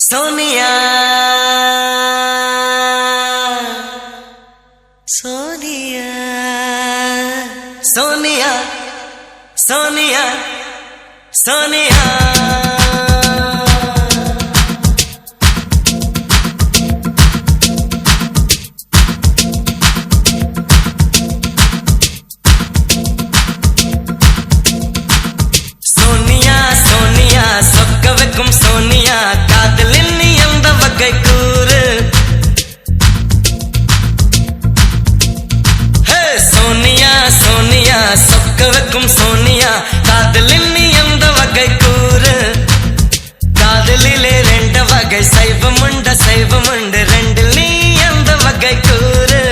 सोनिया सोनिया सोनिया सोनिया सोनिया सोनिया सोनिया சொக்கவைக்கும் सोनिया காதலில் நீ அந்த வகை கூறு ஹே सोनिया सोनिया சொக்கவைக்கும் सोनिया காதலில் நீ அந்த வகை கூறு காதலிலே ரெண்டு வகை சைவமுண்டு சைவமுண்டு ரெண்டில் நீ அந்த வகை கூறு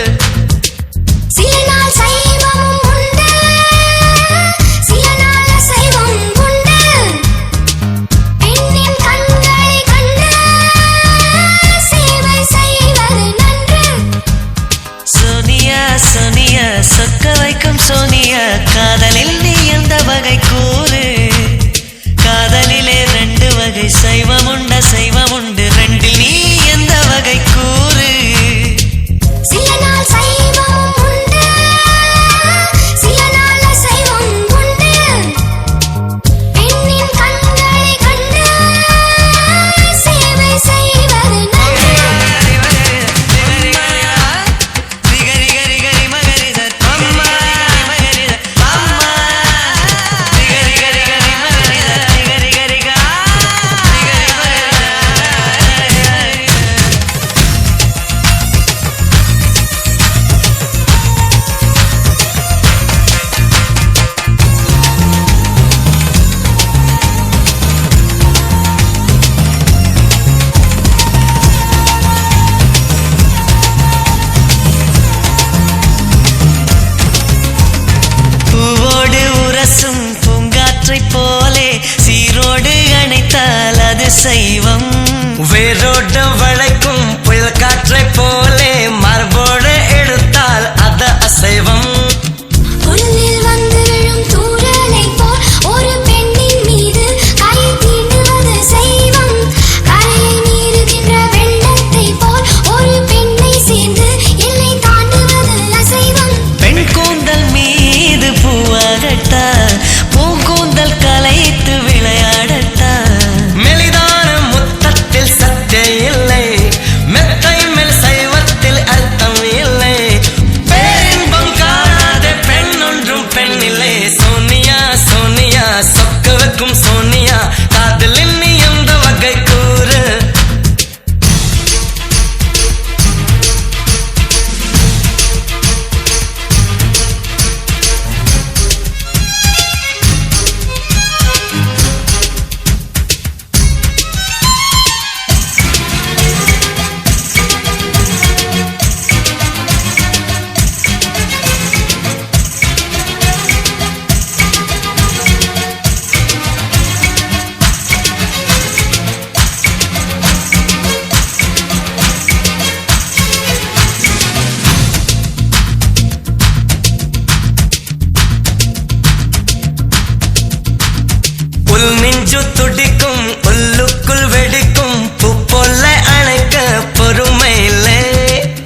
சில நாள் சைவமும் உண்டு சில நாள் அசைவம் உண்டு பெண்ணின் கண்களை கண்டு சேவை செய்வது நன்று सोनिया सोनिया சொக்க வைக்கும் सोनिया காதலில் நீ எந்த வகை கூறு காதலிலே ரெண்டு வகை சைவமுண்ட சைவமுண்டு ரெண்டில் நீ எந்த வகை கூறு சில நாள் சைவமும் உண்டு சில நாள் அசைவம் உண்டு பெண்ணின் கண்களை கண்டு சேவை செய்வது நன்று பூவோடு உரசும் பூங்காற்றை போலே சீரோடு அணைத்தால் அது சைவம் வேரோடு வளைக்கும் புயல் காற்றை போலே மார்போடு எடுத்தால் அது அசைவம் புல்லில் வந்து விழும் தூறலைப் போல் ஒரு பெண்ணின் மீது கை தீண்டுவது சைவம் கரையை மீறுகின்ற வெள்ளத்தைப் போல் ஒரு பெண்ணை சேர்ந்து எல்லை தாண்டுவது அசைவம் பெண் கூந்தல் மீது பூவாகட்டா பூங்கூந்தல் கலைத்து விளையாடட்டா மெலிதான முத்தத்தில் சத்தே இல்லை மெத்தை மேல் சைவத்தில் அர்த்தம் இல்லை பேரின்பம் காணாத பெண் ஒன்றும் பெண் இல்லை सोनिया सोनिया சொக்க வைக்கும் सोनिया காதலில் நீ எந்த வகை கூறு உள் நெஞ்சு துடிக்கும் உள்ளுக்குள் வெடிக்கும் பூ போல அணைக்க பொறுமை இல்லை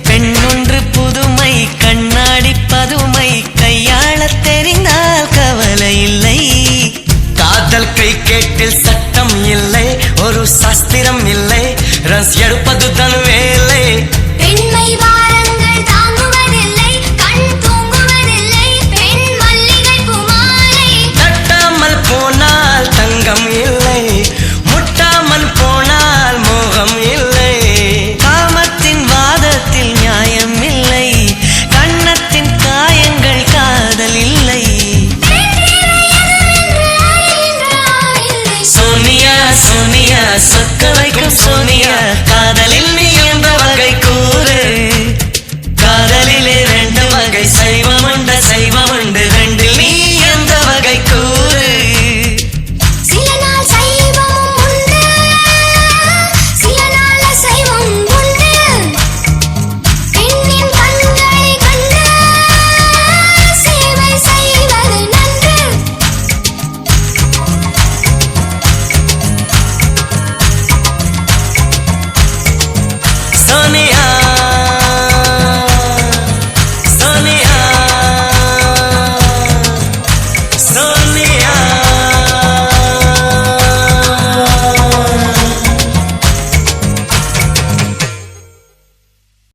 பெண் ஒன்று புதுமை கண்ணாடி பதுமை கையாளத் தெரிந்தால் கவலை இல்லை காதல் கை கேட்டில் சட்டம் இல்லை ஒரு சாஸ்திரம் இல்லை ரஸ் எடுப்பதுதான் வேலை பெண்மை வாரங்கள் தாங்குவதில்லை கண் தூங்குவதில்லை பெண் மல்லிகை பூமாலை தட்டாமல் போனால் தங்கம் இல்லை முட்டாமல் போனால் மோகம் இல்லை காமத்தின் வாதத்தில் நியாயம் இல்லை கண்ணத்தின் காயங்கள் காதல் இல்லை सोनिया सोनिया சொக்க வைக்கும் सोनिया